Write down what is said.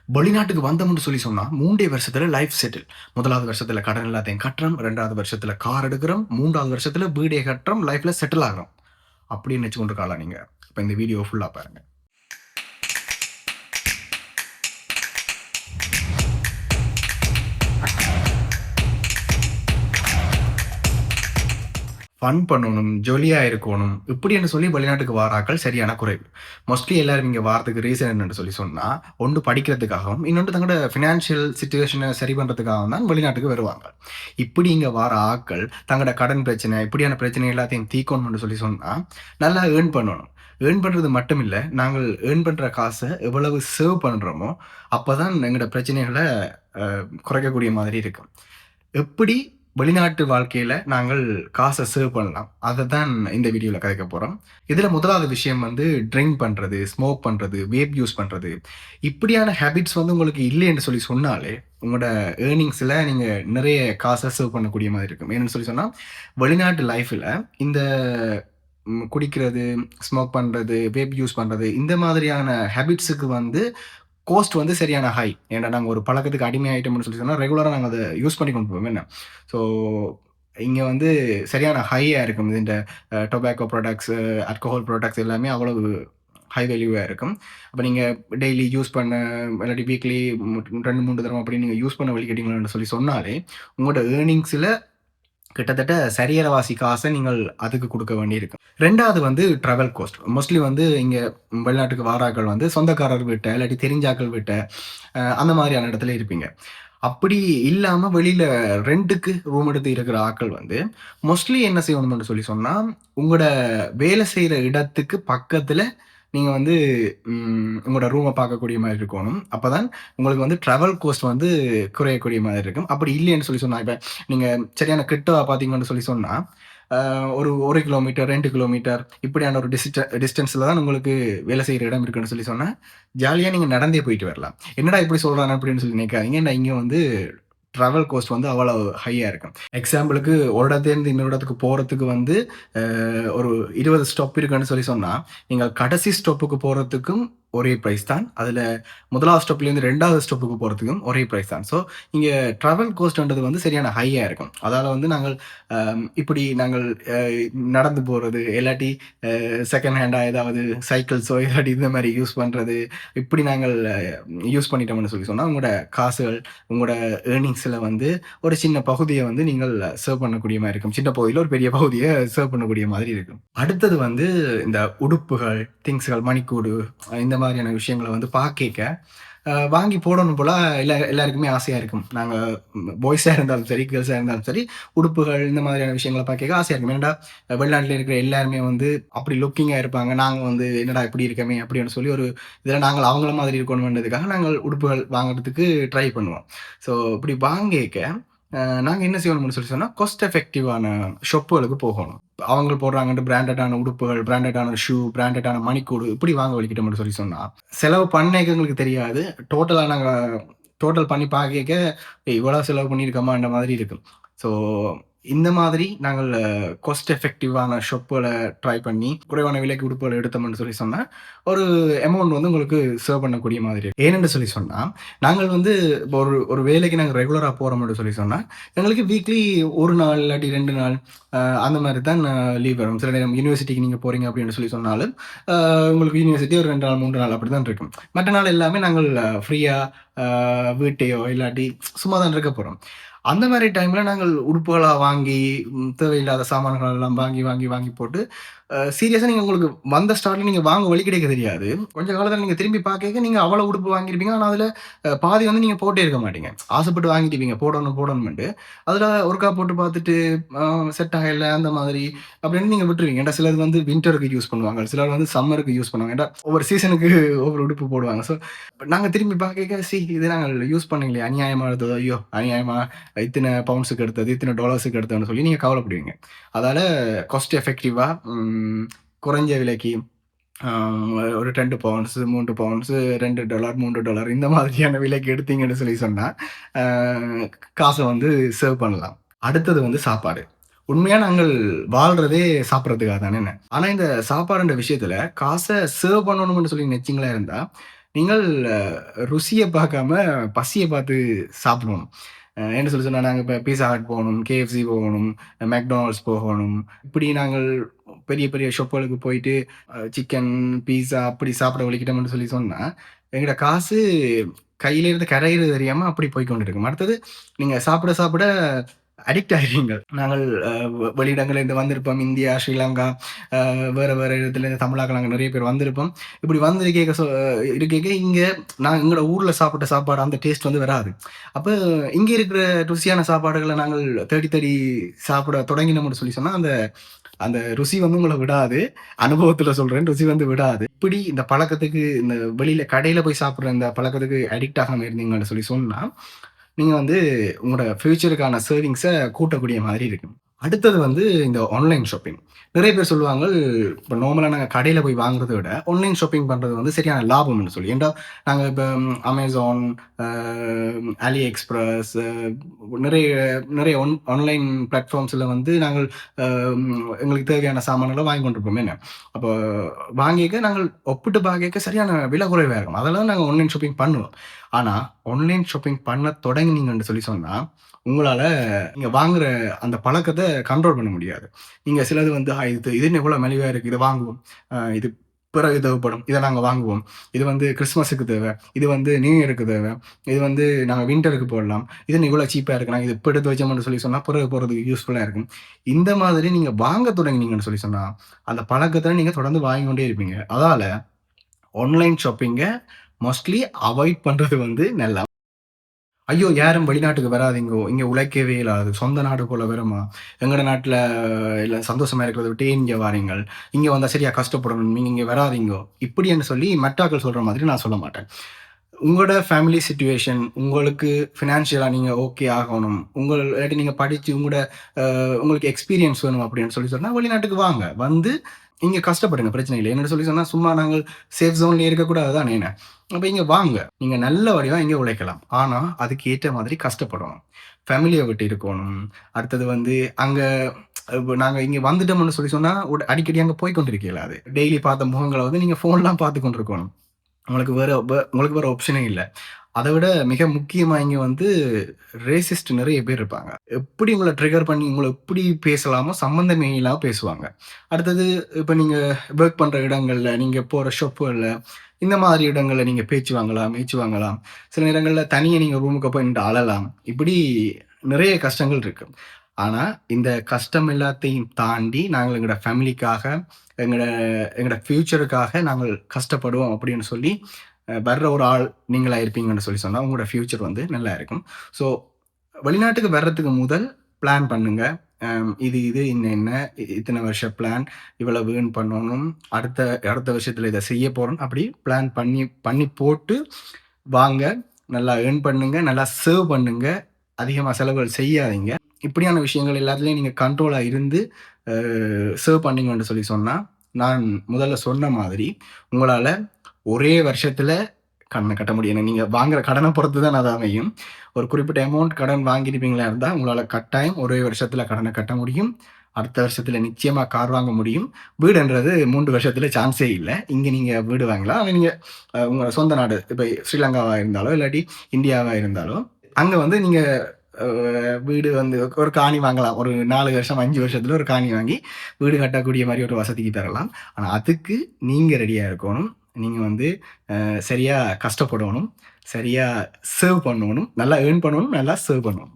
வெளிநாட்டுக்கு வந்தோம்னு சொல்லி சொன்னா, 3 வருஷத்துல லைஃப் செட்டில். 1வது வருஷத்துல கடன் எல்லாத்தையும் கட்டுறோம். 2வது வருஷத்துல கார் எடுக்குறோம். 3வது வருஷத்துல வீடே கட்டுறோம். லைஃப்ல செட்டில் ஆகுறோம். அப்படின்னு வச்சு கொண்டிருக்காளா நீங்க? இப்ப இந்த வீடியோ ஃபுல்லா பாருங்க. ஃபன் பண்ணணும், ஜாலியா இருக்கணும். இப்படின்னு சொல்லி வெளிநாட்டுக்கு வாராக்கள் சரியான குறைவு. மோஸ்ட்லி எல்லாரும் இங்க வாரதுக்கு ரீசன் என்னன்னு சொல்லி சொன்னா, ஒண்ணு படிக்கிறதுக்காகவும், இன்னொன்று தங்களோட ஃபினான்ஷியல் சிச்சுவேஷன சரி பண்றதுக்காகவும் தான் வெளிநாட்டுக்கு வருவாங்க. இப்படி இங்க வார ஆட்கள் தங்களோட கடன் பிரச்சனை, இப்படியான பிரச்சனை எல்லாத்தையும் தீர்க்கணும்னு சொல்லி சொன்னா, நல்லா ஏர்ன் பண்ணணும். ஏர்ன் பண்றது மட்டும் இல்ல, நாங்கள் ஏர்ன் பண்ற காச எவ்வளவு சேவ் பண்றோமோ, அப்பதான் எங்களோட பிரச்சனைகள குறைக்கக்கூடிய மாதிரி இருக்கும். எப்படி வெளிநாட்டு வாழ்க்கையில நாங்கள் காச சேவ் பண்ணலாம். அததான் இந்த வீடியோல கதைக்க போறோம். இதுல 1வது விஷயம் வந்து ட்ரிங்க் பண்றது, ஸ்மோக் பண்றது, வேப் யூஸ் பண்றது. இப்படியான ஹேபிட்ஸ் வந்து உங்களுக்கு இல்லைன்னு சொல்லி சொன்னாலே, உங்களோட ஏர்னிங்ஸ்ல நீங்க நிறைய காச சேவ் பண்ணக்கூடிய மாதிரி இருக்கும். ஏன்னு சொல்லி சொன்னா, வெளிநாட்டு லைஃப்ல இந்த குடிக்கிறது, ஸ்மோக் பண்றது, வேப் யூஸ் பண்றது, இந்த மாதிரியான ஹேபிட்ஸுக்கு வந்து கோஸ்ட் வந்து சரியான ஹை. ஏன்னா நாங்க ஒரு பழக்கத்துக்கு அடிமையாயிட்டோம்னு சொல்லி சொன்னா, ரெகுலரா நாங்க அத யூஸ் பண்ணி கொண்டு போவோம் என்ன. ஸோ இங்க வந்து சரியான ஹையா இருக்கும். இந்த டொபாக்கோ ப்ராடக்ட்ஸ், ஆல்கஹால் ப்ராடக்ட்ஸ் எல்லாமே அவ்வளவு ஹை வேல்யூவா இருக்கும். அப்ப நீங்க டெய்லி யூஸ் பண்ண இல்லாட்டி வீக்லி 2, 3 தடவ அப்படி நீங்க யூஸ் பண்ண வழிகட்டிங்கன்னு சொல்லி சொன்னாலே, உங்களோட ஏர்னிங்ஸ்ல கிட்டத்தட்ட சரியறவாசி காச நீங்கள் அதுக்கு குடுக்க வேண்டியிருக்கும். 2வது வந்து ட்ராவல் காஸ்ட். மோஸ்ட்லி வந்து இங்க வெளிநாட்டுக்கு வாராக்கள் வந்து சொந்தக்காரர் வீட்ட, இல்லாட்டி தெரிஞ்சாக்கள் வீட்ட, அந்த மாதிரியான இடத்துல இருப்பீங்க. அப்படி இல்லாம வெளியில ரென்ட்‌டுக்கு ரூம் எடுத்து இருக்கிற ஆட்கள் வந்து, மோஸ்ட்லி என்ன செய்யணும்னு சொல்லி சொன்னா, உங்களோட வேலை செய்ற இடத்துக்கு பக்கத்துல நீங்க வந்து உங்களோட ரூம பார்க்கக்கூடிய மாரி இருக்கோணும். அப்பதான் உங்களுக்கு வந்து ட்ராவல் காஸ்ட் வந்து குறையக்கூடிய மாதிரி இருக்கும். அப்படி இல்லைன்னு சொல்லி சொன்னா, இப்ப நீங்க சரியான கிட்டவா பார்த்தீங்கன்னு சொல்லி சொன்னா, ஒரு 1 கிலோமீட்டர், 2 கிலோமீட்டர் இப்படியான ஒரு டிஸ்டன்ஸ்ல தான் உங்களுக்கு வேலை செய்ற இடம் இருக்குன்னு சொல்லி சொன்னா, ஜாலியா நீங்க நடந்தே போயிட்டு வரலாம். என்னடா இப்படி சொல்றான் அப்படின்னு சொல்லி நினைக்காதீங்க. ஏன்னா இங்க வந்து ட்ராவல் காஸ்ட் வந்து அவ்வளவு ஹையா இருக்கும். எக்ஸாம்பிளுக்கு ஒரு இடத்துலேருந்து இன்னொரு இடத்துக்கு போறதுக்கு வந்து ஒரு 20 ஸ்டாப் இருக்குன்னு சொல்லி சொன்னா, நீங்க கடைசி ஸ்டாப்புக்கு போறதுக்கும் ஒரே பிரைஸ் தான். அதுல 1வது ஸ்டாப்லேருந்து 2வது ஸ்டாப்புக்கு போறதுக்கும் ஒரே பிரைஸ் தான். ஸோ இங்க ட்ராவல் காஸ்ட்ன்றது வந்து சரியான ஹையா இருக்கும். அதால வந்து நாங்கள் இப்படி நாங்கள் அ நடந்து போறது, இல்லாட்டி செகண்ட் ஹேண்டா ஏதாவது சைக்கிள்ஸோ இல்லாட்டி இந்த மாரி யூஸ் பண்றது, இப்படி நாங்கள் யூஸ் பண்ணிட்டோம்னு சொல்லி சொன்னா, உங்களோட காசுகள், உங்களோட ஏர்னிங்ஸ்ல வந்து ஒரு சின்ன பகுதிய வந்து நீங்கள் சேவ் பண்ணக்கூடிய மாரி இருக்கும். சின்ன பகுதியில ஒரு பெரிய பகுதிய சேவ் பண்ணக்கூடிய மாதிரி இருக்கும். அடுத்தது வந்து இந்த உடுப்புகள், திங்ஸ்கள், மணிக்கூடு இந்த மாதிரியான விஷயங்கள வந்து பாக்கைக்க, வாங்கி போடணும் போல எல்லாருக்குமே ஆசையா இருக்கும். நாங்க பாய்ஸா இருந்தாலும் சரி, கேர்ல்ஸா இருந்தாலும் சரி, உடுப்புகள் இந்த மாதிரியான விஷயங்கள பாக்கைக்க ஆசையா இருக்கும். ஏன்டா வெளிநாட்டுல இருக்கிற எல்லாருமே வந்து அப்படி லுக்கிங்கா இருப்பாங்க. நாங்க வந்து என்னடா இப்படி இருக்கமே அப்படின்னு சொல்லி ஒரு இதுல நாங்கள் அவங்கள மாதிரி இருக்கணும்ன்றதுக்காக நாங்கள் உடுப்புகள் வாங்குறதுக்கு ட்ரை பண்ணுவோம். ஸோ இப்படி வாங்கேக்க, நாங்க என்ன செய்யணும்னு சொல்லி சொன்னா, காஸ்ட் எஃபெக்டிவான ஷாப்புகளுக்கு போகணும். அவங்க போடுறாங்கன்ட்டு பிராண்டடான உடுப்புகள், பிராண்டடான ஷூ, பிராண்டடான மணிக்கூடு இப்படி வாங்க வலிக்கிட்டோம்னு சொல்லி சொன்னா, செலவு பண்ணேக்க எங்களுக்கு தெரியாது. டோட்டலா நாங்க டோட்டல் பண்ணி பாக்கைக்க, இவ்வளவு செலவு பண்ணியிருக்கோமான்ற மாதிரி இருக்கும். ஸோ இந்த மாதிரி நாங்கள் காஸ்ட் எஃபெக்டிவான ஷாப்புகள ட்ரை பண்ணி, குறைவான விலைக்கு உடுப்புகள் எடுத்தோம்னு சொல்லி சொன்னா, ஒரு அமௌண்ட் வந்து உங்களுக்கு சேவ் பண்ணக்கூடிய மாதிரி இருக்கும். ஏனென்று சொல்லி சொன்னா, நாங்கள் வந்து இப்போ ஒரு ஒரு வேலைக்கு நாங்க ரெகுலரா போறோம்னு சொல்லி சொன்னா, எங்களுக்கு வீக்லி 1 நாள் இல்லாட்டி 2 நாள் அந்த மாரி தான் லீவ் வரும். சில நேரம் யுனிவர்சிட்டிக்கு நீங்க போறீங்க அப்படின்னு சொல்லி சொன்னாலும், அ உங்களுக்கு யுனிவர்சிட்டி ஒரு 2 நாள், 3 நாள் அப்படிதான் இருக்கும். மற்ற நாள் எல்லாமே நாங்கள் ஃப்ரீயா வீட்டையோ இல்லாட்டி சும்மா தான் இருக்க போறோம். அந்த மாரி டைம்ல நாங்கள் உடுப்புகளா வாங்கி, தேவையில்லாத சாமான்கள் எல்லாம் வாங்கி, வாங்கி, வாங்கி போட்டு, சீரியஸா நீங்க உங்களுக்கு வந்த ஸ்டார்ட்ல நீங்க வாங்க வழி கிடைக்க தெரியாது. கொஞ்ச காலத்துல நீங்க திரும்பி பார்க்கைக்க நீங்க அவ்வளவு உடுப்பு வாங்கியிருப்பீங்க. ஆனா, அதுல பாதி வந்து நீங்க போட்டே இருக்க மாட்டீங்க. ஆசைப்பட்டு வாங்கிருப்பீங்க. போடணும், போடணும்ன்ட்டு. அதுல ஒருக்கா போட்டு பார்த்துட்டு, அ செட் ஆகல அந்த மாதிரி அப்படின்னு நீங்க விட்டுருவீங்க. ஏன்டா சிலர் வந்து வின்டருக்கு யூஸ் பண்ணுவாங்க. சிலர் வந்து சம்மருக்கு யூஸ் பண்ணுவாங்க. ஏன்டா ஒவ்வொரு சீசனுக்கு ஒவ்வொரு உடுப்பு போடுவாங்க. ஸோ, நாங்க திரும்பி பார்க்கைக்க, இது நாங்கள் யூஸ் பண்ணலையே, அநியாயமானது. ஐயோ! அநியாயமா இத்தன பவுண்ட்ஸுக்கு எடுத்தது, இத்தன டாலர்ஸுக்கு எடுத்ததுன்னு சொல்லி நீங்க கவலைப்படுவீங்க. அதால காஸ்ட் எஃபெக்டிவா குறைஞ்ச விலைக்கு ஆ ஒரு 2 பவுண்ட்ஸ், 3 பவுண்ட்ஸ், $2, $3 இந்த மாதிரியான விலைக்கு எடுத்தீங்கன்னு சொல்லி சொன்னா, ஆ காச வந்து சேவ் பண்ணலாம். அடுத்தது வந்து சாப்பாடு. உண்மையா நாங்கள் வாழ்றதே சாப்பிடறதுக்காக தானேன்னு. ஆனா இந்த சாப்பாடுன்ற விஷயத்துல காச சேவ் பண்ணணும்னு சொல்லி நெனச்சீங்களா இருந்தா, நீங்கள் ருசிய பார்க்காம பசிய பார்த்து சாப்பிடணும். என்ன சொல்லி சொன்னா, நாங்க இப்ப பீஸா ஹட் போகணும், KFC போகணும், மெக்டானல்ட்ஸ் போகணும். இப்படி நாங்கள் பெரிய பெரிய ஷாப்புகளுக்கு போயிட்டு சிக்கன், பீஸா அப்படி சாப்பிட வலிக்கிட்டோம்னு சொல்லி சொன்னா, எங்கட காசு கையில இருந்து கரையிறது தெரியாம அப்படி போய் கொண்டிருக்கும். அடுத்தது நீங்க சாப்பிட சாப்பிட அடிக்ட் ஆயிருவீங்க. நாங்கள் வெளியிடங்கள்ல இருந்து வந்திருப்போம். இந்தியா, ஸ்ரீலங்கா, வேற வேற இடத்துலேருந்து தமிழாக்கள் நாங்க நெறைய பேர் வந்திருப்போம். இப்படி வந்திருக்கைக இருக்கைக இங்க நாங்க எங்களோட ஊர்ல சாப்பிட்ட சாப்பாடு அந்த டேஸ்ட் வந்து வராது. அப்ப இங்க இருக்கிற ருசியான சாப்பாடுகள நாங்கள் தேடி தேடி சாப்பிட தொடங்கினோம்னு சொல்லி சொன்னா, அந்த அந்த ருசி வந்து உங்கள விடாது. அனுபவத்துல சொல்றேன். ருசி வந்து விடாது. இப்படி இந்த பழக்கத்துக்கு இந்த வெளியில கடையில போய் சாப்பிடுற இந்த பழக்கத்துக்கு அடிக்ட் ஆகாம இருந்தீங்கன்னு சொல்லி சொன்னா, நீங்க வந்து உங்களோட ஃபியூச்சருக்கான சேவிங்ஸ கூட்டக்கூடிய மாதிரி இருக்கும். அடுத்தது வந்து இந்த ஆன்லைன் ஷாப்பிங். நெறைய பேர் சொல்லுவாங்க, இப்ப நார்மலா நாங்க கடையில போய் வாங்குறத விட, ஆன்லைன் ஷாப்பிங் பண்றது வந்து சரியான லாபம்னு சொல்லி. ஏன்டா, நாங்க இப்ப Amazon, அ AliExpress, நிறைய நிறைய ஆன்லைன் பிளாட்ஃபார்ம்ஸ்ல வந்து நாங்கள் அ எங்களுக்கு தேவையான சாமான்கள வாங்கி கொண்டிருப்போம் என்ன. அப்ப வாங்கிக்க நாங்கள் ஒப்பிட்டு பார்க்கைக்க சரியான விலை குறைவா இருக்கும். அதெல்லாம் நாங்க ஆன்லைன் ஷாப்பிங் பண்ணுவோம். ஆனா, ஆன்லைன் ஷாப்பிங் பண்ண தொடங்குனீங்கன்னு சொல்லி சொன்னா, உங்களால நீங்க வாங்குற அந்த பழக்கத்த கண்ட்ரோல் பண்ண முடியாது. நீங்க சிலது வந்து, இது என்ன இவ்வளோ மலிவா இருக்கு. இத வாங்குவோம். இது பிறகு தேவைப்படும். இத நாங்க வாங்குவோம். இது வந்து கிறிஸ்துமஸுக்கு தேவ. இது வந்து நியூ இயருக்கு தேவ. இது வந்து நாங்க வின்டருக்கு போடலாம். இது என்ன இவ்வளோ சீப்பா இருக்கு. நாங்க இது இப்ப எடுத்து வச்சோம்னு சொல்லி சொன்னா, பிறகு போடுறதுக்கு யூஸ்ஃபுல்லா இருக்கும். இந்த மாதிரி நீங்க வாங்க தொடங்குனீங்கன்னு சொல்லி சொன்னா, அந்த பழக்கத்த நீங்க தொடர்ந்து வாங்கிக் கொண்டே இருப்பீங்க. அதால ஆன்லைன் ஷாப்பிங்க மோஸ்ட்லி அவாய்ட் பண்றது வந்து நல்ல. ஐயோ! யாரும் வெளிநாட்டுக்கு வராதீங்கோ. இங்க உழைக்கவே இயலாது. சொந்த நாடு போல வருமா? எங்கட நாட்ல எல்லாம் சந்தோஷமா இருக்கிறத விட்டு ஏன் இங்க வாரீங்கள்? இங்க வந்தா சரியா கஷ்டப்படணும். நீங்க இங்க வராதீங்கோ. இப்படின்னு சொல்லி மெட்டாக்கள் சொல்ற மாதிரி நான் சொல்ல மாட்டேன். உங்களோட ஃபேமிலி சிட்யூவேஷன், உங்களுக்கு ஃபினான்ஷியலா நீங்க ஓகே ஆகணும். இல்லாட்டி நீங்க படிச்சு உங்களுக்கு எக்ஸ்பீரியன்ஸ் வேணும் அப்படின்னு சொல்லி சொன்னா, வெளிநாட்டுக்கு வாங்க. வந்து இங்க கஷ்டப்படுங்க. பிரச்சனை இல்ல. என்னன்னு சொல்லி சொன்னா, சும்மா நாங்கள் சேஃப் ஜோன்லயே இருக்கக்கூடாது தானே என்ன? அப்ப இங்க வாங்க. நீங்க நல்ல வடிவா இங்க உழைக்கலாம். ஆனா, அதுக்கு ஏற்ற மாதிரி கஷ்டப்படணும். ஃபேமிலிய விட்டு இருக்கோணும். அடுத்தது வந்து அங்க இப்ப நாங்க இங்க வந்துட்டோம்னு சொல்லி சொன்னா, அடிக்கடி அங்க போய் கொண்டிருக்க இயலாது. டெய்லி பார்த்த முகங்கள வந்து நீங்க ஃபோன்லாம் பார்த்து கொண்டிருக்கணும். உங்களுக்கு வேற ஆப்ஷனே இல்ல. அத விட மிக முக்கியமா இங்க வந்து ரேசிஸ்ட் நெறைய பேர் இருப்பாங்க. எப்படி உங்கள ட்ரிகர் பண்ணி உங்கள எப்படி பேசலாமோ சம்மந்தமே இல்லாம பேசுவாங்க. அடுத்தது இப்ப நீங்க வொர்க் பண்ற இடங்கள்ல, நீங்க போற ஷாப்புகள்ல, இந்த மாதிரி இடங்கள்ல நீங்க பேச்சு வாங்கலாம், மூச்சு வாங்கலாம். சில நேரங்கள்ல தனியா நீங்க ரூமுக்கு போய் நின்டு அழலாம். இப்படி நிறைய கஷ்டங்கள் இருக்கு. ஆனா, இந்த கஷ்டம் எல்லாத்தையும் தாண்டி நாங்க எங்களோட ஃபேமிலிக்காக, எங்களோட எங்களோட ஃபியூச்சருக்காக நாங்கள் கஷ்டப்படுவோம் அப்படின்னு சொல்லி வர்ற ஒரு ஆள் நீங்களா இருப்பீங்கன்னு சொல்லி சொன்னா, உங்களோட ஃபியூச்சர் வந்து நல்லா இருக்கும். ஸோ வெளிநாட்டுக்கு வர்றதுக்கு முதல் பிளான் பண்ணுங்க. இது இன்ன இத்தன வருஷ பிளான், இவ்வளவு ஏர்ன் பண்ணணும். அடுத்த அடுத்த வருஷத்துல இத செய்ய போறோம். அப்படி பிளான் பண்ணி பண்ணி போட்டு வாங்க. நல்லா ஏர்ன் பண்ணுங்க. நல்லா சேவ் பண்ணுங்க. அதிகமா செலவுகள் செய்யாதீங்க. இப்படியான விஷயங்கள் எல்லாத்துலயும் நீங்க கண்ட்ரோலா இருந்து அ சேவ் பண்ணீங்கன்னு சொல்லி சொன்னா, நான் முதல்ல சொன்ன மாதிரி உங்களால ஒரே வருஷத்துல கடன கட்ட முடியும். ஏன்னா நீங்க வாங்குற கடன பொறுத்து தான் அது அமையும். ஒரு குறிப்பிட்ட அமௌண்ட் கடன் வாங்கியிருப்பீங்களா இருந்தா, உங்களால கட்டாயம் ஒரே வருஷத்துல கடன கட்ட முடியும். அடுத்த வருஷத்துல நிச்சயமா கார் வாங்க முடியும். வீடுன்றது 3 வருஷத்துல சான்ஸே இல்ல. இங்க நீங்க வீடு வாங்கலாம். ஆனா நீங்க உங்க சொந்த நாடு, இப்ப ஸ்ரீலங்காவா இருந்தாலோ, இல்லாட்டி இந்தியாவா இருந்தாலோ, அங்க வந்து நீங்க அ வீடு வந்து ஒரு காணி வாங்கலாம். ஒரு 4 வருஷம், 5 வருஷத்துல ஒரு காணி வாங்கி, வீடு கட்டக்கூடிய மாரி ஒரு வசதிக்கு பெறலாம். ஆனா அதுக்கு நீங்க ரெடியா இருக்கோணும். நீங்க வந்து சரியா கஷ்டப்படணும். சரியா சேவ் பண்ணணும். நல்லா ஏர்ன் பண்ணணும். நல்லா சேவ் பண்ணணும்.